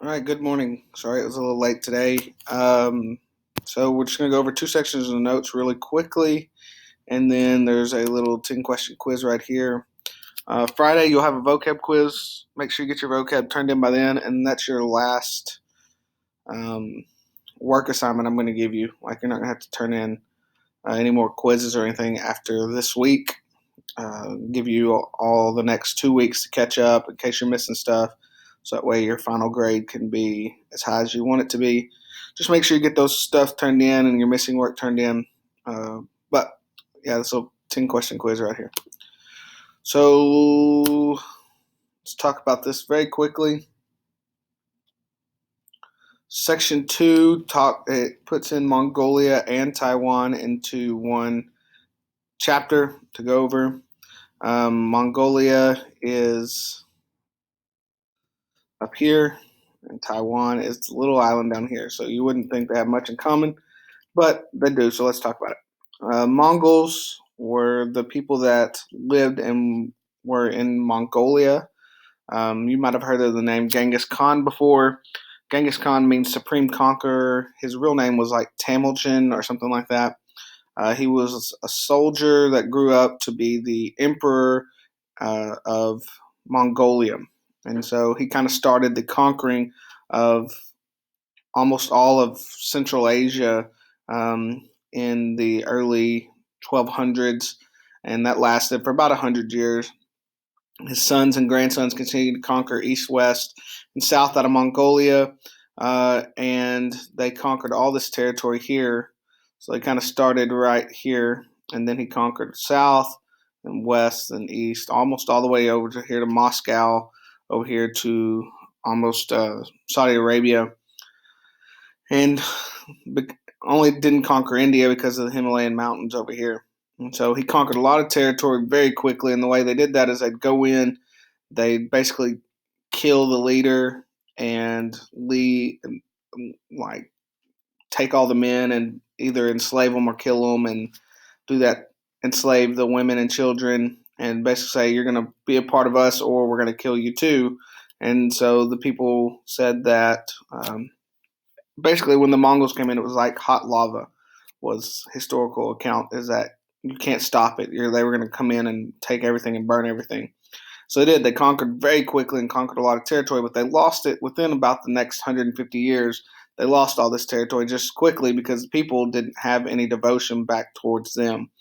All right, good morning. Sorry it was a little late today. So we're just going to go over two sections of the notes really quickly, and then there's a little 10-question quiz right here. Friday, you'll have a vocab quiz. Make sure you get your vocab turned in by then, and that's your last um, work assignment I'm going to give you. Like, you're not going to have to turn in any more quizzes or anything after this week. Give you all the next 2 weeks to catch up in case you're missing stuff. So that way your final grade can be as high as you want it to be. Just make sure you get those stuff turned in and your missing work turned in. But yeah, this is a 10-question quiz right here. So let's talk about this very quickly. Section 2 it puts in Mongolia and Taiwan into one chapter to go over. Mongolia is up here, and Taiwan is the little island down here. So you wouldn't think they have much in common, but they do. So let's talk about it. Mongols were the people that lived and were in Mongolia. You might have heard of the name Genghis Khan before. Genghis Khan means supreme conqueror. His real name was like Temujin or something like that. He was a soldier that grew up to be the emperor of Mongolia. And so he kind of started the conquering of almost all of Central Asia in the early 1200s, and that lasted for about 100 years. His sons and grandsons continued to conquer east, west, and south out of Mongolia, and they conquered all this territory here. So they kind of started right here, and then he conquered south and west and east, almost all the way over to here to Moscow, over here to almost Saudi Arabia, and only didn't conquer India because of the Himalayan mountains over here. And so he conquered a lot of territory very quickly. And the way they did that is they'd go in, they basically kill the leader and lead, like take all the men and either enslave them or kill them, and do that, enslave the women and children, and basically say you're going to be a part of us or we're going to kill you too. And so the people said that basically when the Mongols came in, it was like hot lava. Was historical account is that you can't stop it. They were going to come in and take everything and burn everything. So they did. They conquered very quickly and conquered a lot of territory, but they lost it within about the next 150 years. They lost all this territory just quickly because people didn't have any devotion back towards them.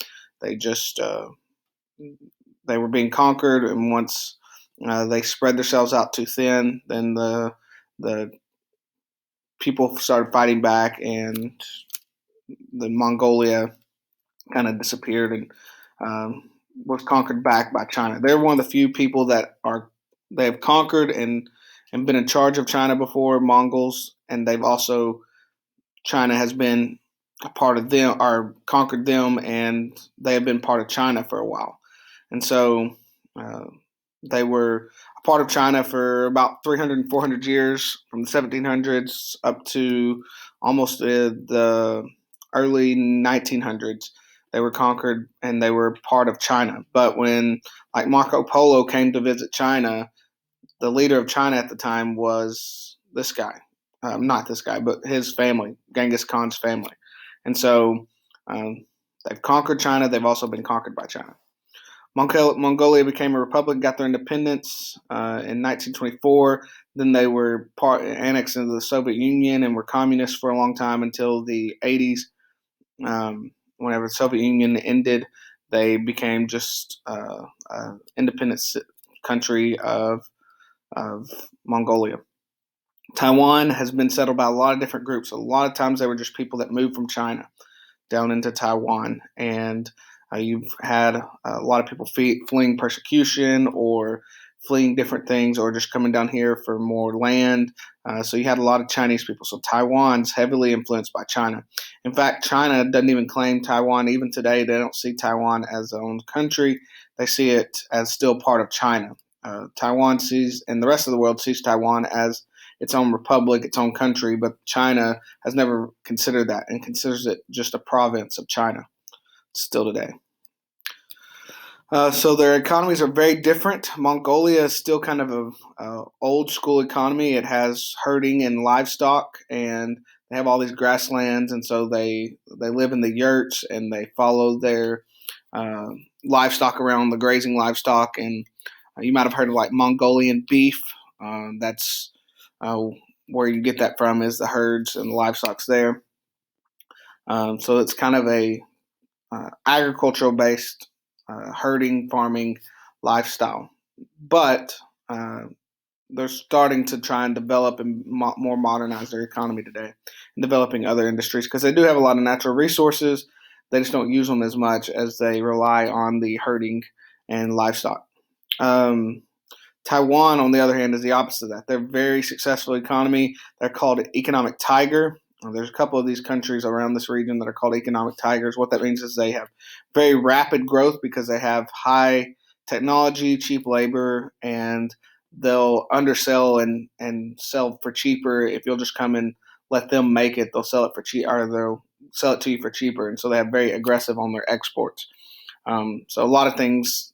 They just they were being conquered, and once they spread themselves out too thin, then the people started fighting back, and the Mongolia kind of disappeared and was conquered back by China. They're one of the few people that are they have conquered and been in charge of China before, Mongols, and they've also China has been a part of them or conquered them, and they have been part of China for a while, and so uh, they were a part of China for about 300 and 400 years, from the 1700s up to almost the early 1900s. They were conquered and they were part of China. But when, like, Marco Polo came to visit China, the leader of China at the time was this guy. Not this guy, but his family, Genghis Khan's family. And so they've conquered China. They've also been conquered by China. Mongolia became a republic, got their independence in 1924. Then they were annexed into the Soviet Union and were communists for a long time until the 80s. Whenever the Soviet Union ended, they became just an independent country of Mongolia. Taiwan has been settled by a lot of different groups. A lot of times they were just people that moved from China down into Taiwan, and you've had a lot of people fleeing persecution or fleeing different things, or just coming down here for more land. So you had a lot of Chinese people. So Taiwan's heavily influenced by China. In fact, China doesn't even claim Taiwan. Even today, they don't see Taiwan as their own country. They see it as still part of China. Taiwan sees, and the rest of the world sees Taiwan as its own republic, its own country, but China has never considered that and considers it just a province of China still today. So their economies are very different. Mongolia is still kind of a old school economy. It has herding and livestock, and they have all these grasslands, and so they live in the yurts and they follow their uh, livestock around, the grazing livestock. And you might have heard of like Mongolian beef. That's uh, where you get that from, is the herds and the livestock's there. So it's kind of a agricultural based herding, farming lifestyle. But uh, they're starting to try and develop and more modernize their economy today and developing other industries because they do have a lot of natural resources. They just don't use them as much as they rely on the herding and livestock. Um, Taiwan, on the other hand, is the opposite of that. They're a very successful economy. They're called economic tiger. There's a couple of these countries around this region that are called economic tigers. What that means is they have very rapid growth because they have high technology, cheap labor, and they'll undersell and sell for cheaper. If you'll just come and let them make it, they'll sell it for cheap, or they'll sell it to you for cheaper. And so they have very aggressive on their exports. So a lot of things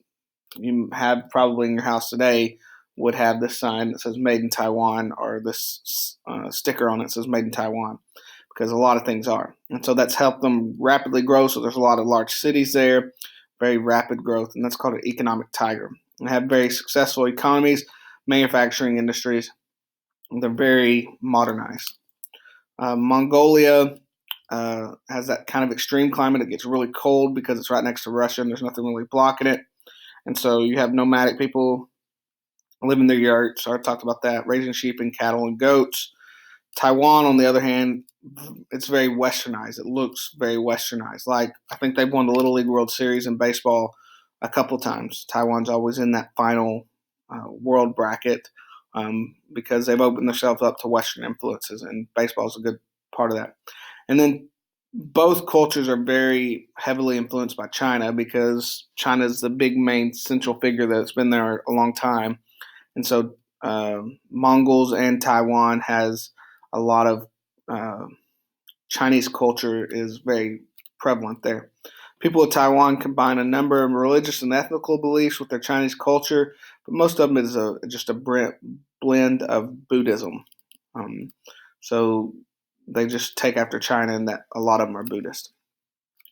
you have probably in your house today would have this sign that says "Made in Taiwan" or this sticker on it that says "Made in Taiwan," because a lot of things are, and so that's helped them rapidly grow. So there's a lot of large cities there, very rapid growth, and that's called an economic tiger. They have very successful economies, manufacturing industries. And they're very modernized. Mongolia has that kind of extreme climate. It gets really cold because it's right next to Russia, and there's nothing really blocking it. And so you have nomadic people live in their yurts. I talked about that, raising sheep and cattle and goats. Taiwan, on the other hand, it's very westernized. It looks very westernized. Like, I think they've won the Little League World Series in baseball a couple times. Taiwan's always in that final world bracket because they've opened themselves up to Western influences, and baseball is a good part of that. And then both cultures are very heavily influenced by China because China is the big main central figure that's been there a long time. And so Mongols and Taiwan has a lot of uh, Chinese culture is very prevalent there. People of Taiwan combine a number of religious and ethnical beliefs with their Chinese culture, but most of them is just a blend of Buddhism. Um, so they just take after China, and that a lot of them are Buddhist.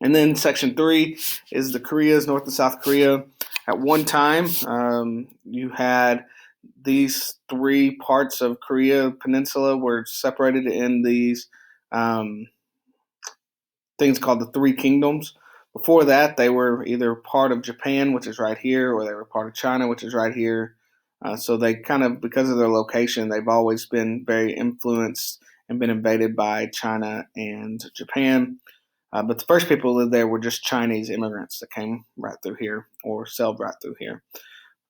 And then section 3 is the Koreas, North and South Korea. At one time, you had these three parts of Korea Peninsula were separated in these um, things called the Three Kingdoms. Before that, they were either part of Japan, which is right here, or they were part of China, which is right here. So they kind of, because of their location, they've always been very influenced and been invaded by China and Japan. But the first people who lived there were just Chinese immigrants that came right through here or sailed right through here.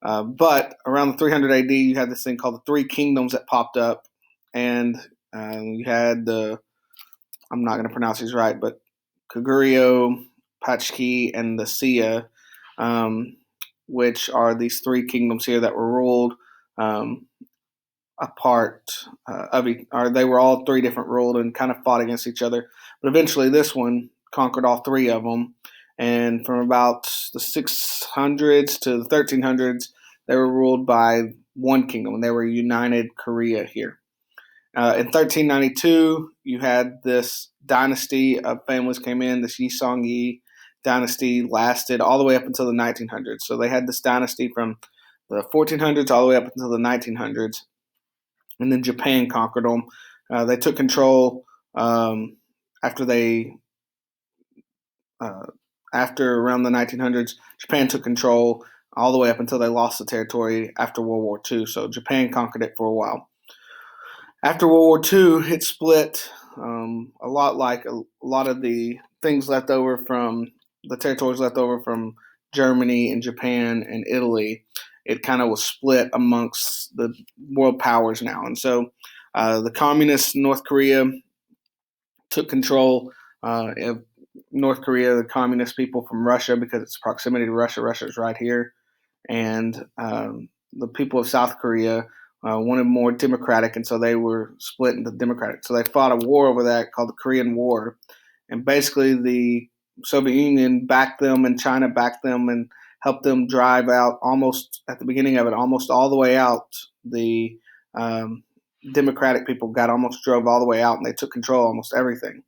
But around the 300 AD, you had this thing called the Three Kingdoms that popped up, and you had I'm not going to pronounce these right, but Kaguryo, Pachki, and the Sia, um, which are these three kingdoms here that were ruled um, apart or they were all three different ruled and kind of fought against each other. But eventually, this one conquered all three of them. And from about the 600s to the 1300s, they were ruled by one kingdom. They were united Korea here. In 1392, you had this dynasty of families came in. This Yi dynasty lasted all the way up until the 1900s. So they had this dynasty from the 1400s all the way up until the 1900s, and then Japan conquered them. They took control after they uh, after around the 1900s. Japan took control all the way up until they lost the territory after World War II. So Japan conquered it for a while. After World War II, it split a lot like a lot of the things left over from the territories left over from Germany and Japan and Italy. It kind of was split amongst the world powers now. And so the communist North Korea took control of North Korea, the communist people from Russia, because it's proximity to Russia. Russia is right here. And the people of South Korea wanted more democratic, and so they were split into democratic. So they fought a war over that called the Korean War, and basically the Soviet Union backed them, and China backed them, and helped them drive out almost at the beginning of it, almost all the way out. The Democratic people got almost drove all the way out, and they took control of almost everything.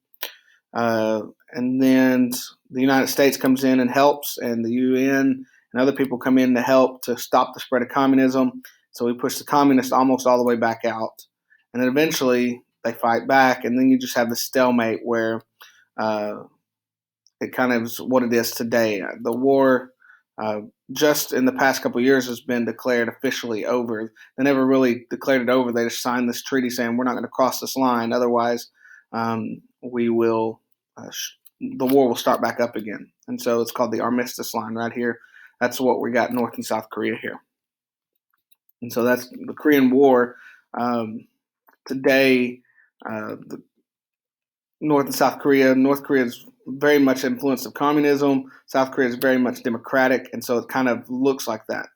Uh, and then the United States comes in and helps, and the UN and other people come in to help to stop the spread of communism. So we push the communists almost all the way back out, and then eventually they fight back, and then you just have this stalemate where uh, it kind of is what it is today. The war, uh, just in the past couple of years, has been declared officially over. They never really declared it over. They just signed this treaty saying we're not going to cross this line, otherwise, we will. The war will start back up again, and so it's called the Armistice Line right here. That's what we got North and South Korea here, and so that's the Korean War. Today, the North and South Korea. North Korea is very much influenced of communism. South Korea is very much democratic, and so it kind of looks like that.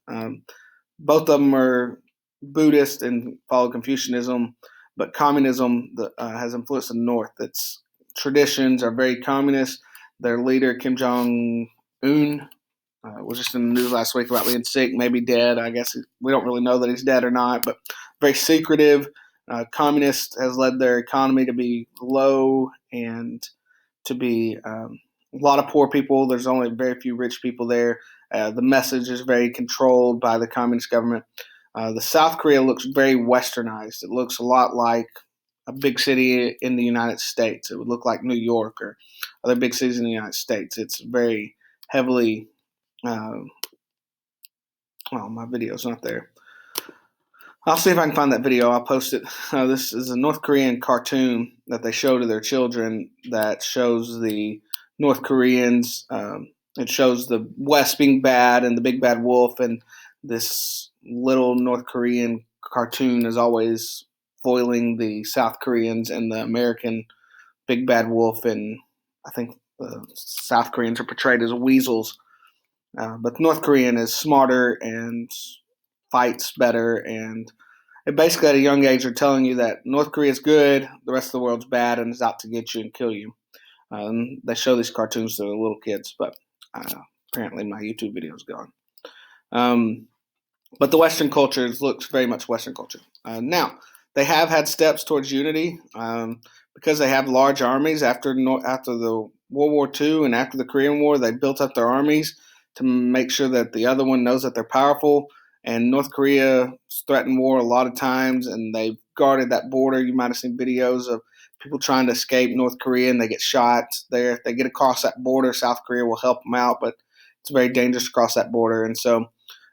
Both of them are Buddhist and follow Confucianism, but communism has influenced the North. Its traditions are very communist. Their leader, Kim Jong Un, was just in the news last week about being sick, maybe dead. I guess we don't really know that he's dead or not, but very secretive. Communist has led their economy to be low and to be a lot of poor people. There's only very few rich people there. The message is very controlled by the communist government. The South Korea looks very westernized. It looks a lot like a big city in the United States. It would look like New York or other big cities in the United States. It's very heavily. Well, my video's not there. I'll see if I can find that video. I'll post it. This is a North Korean cartoon that they show to their children that shows the North Koreans. It shows the West being bad and the big bad wolf, and this little North Korean cartoon is always foiling the South Koreans and the American big bad wolf. And I think the South Koreans are portrayed as weasels. But the North Korean is smarter and fights better, and it basically at a young age are telling you that North Korea is good, the rest of the world's bad, and is out to get you and kill you. They show these cartoons to the little kids, but apparently my YouTube video is gone. But the Western culture looks very much Western culture. Now, they have had steps towards unity because they have large armies. After the World War II and after the Korean War, they built up their armies to make sure that the other one knows that they're powerful. And North Korea threatened war a lot of times, and they've guarded that border. You might have seen videos of people trying to escape North Korea, and they get shot there. If they get across that border, South Korea will help them out, but it's very dangerous to cross that border. And so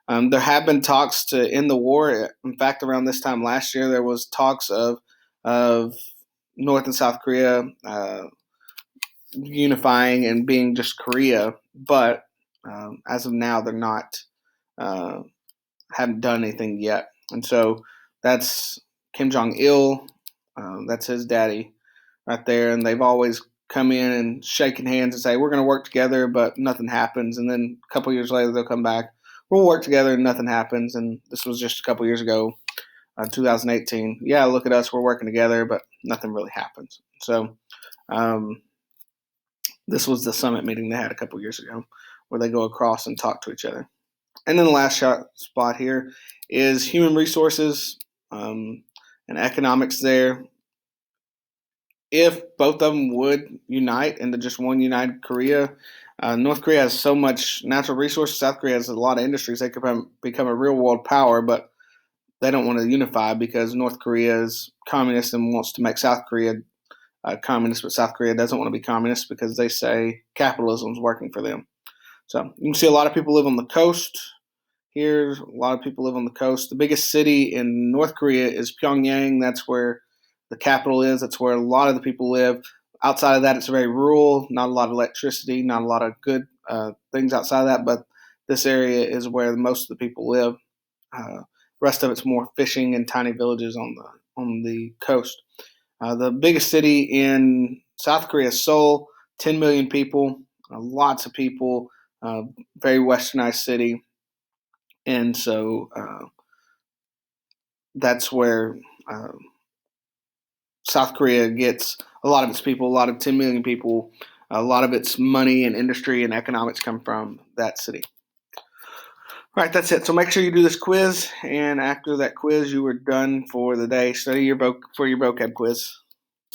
there have been talks to end the war. In fact, around this time last year, there was talks of North and South Korea unifying and being just Korea, but as of now, they're not. Haven't done anything yet. And so that's Kim Jong Il. That's his daddy right there. And they've always come in and shaking hands and say, we're going to work together, but nothing happens. And then a couple years later, they'll come back. We'll work together and nothing happens. And this was just a couple years ago, 2018. Yeah, look at us. We're working together, but nothing really happens. So this was the summit meeting they had a couple years ago where they go across and talk to each other. And then the last spot here is human resources and economics there. If both of them would unite into just one united Korea, North Korea has so much natural resources. South Korea has a lot of industries. They could become a real world power, but they don't want to unify because North Korea is communist and wants to make South Korea communist, but South Korea doesn't want to be communist because they say capitalism is working for them. So you can see a lot of people live on the coast. Here, a lot of people live on the coast. The biggest city in North Korea is Pyongyang. That's where the capital is. That's where a lot of the people live. Outside of that, it's very rural, not a lot of electricity, not a lot of good things outside of that. But this area is where most of the people live. Rest of it's more fishing and tiny villages on the coast. The biggest city in South Korea is Seoul, 10 million people, lots of people, very westernized city. And so that's where South Korea gets a lot of its people, a lot of 10 million people, a lot of its money and industry and economics come from that city. All right, that's it. So make sure you do this quiz, and after that quiz, you are done for the day. Study your for your vocab quiz.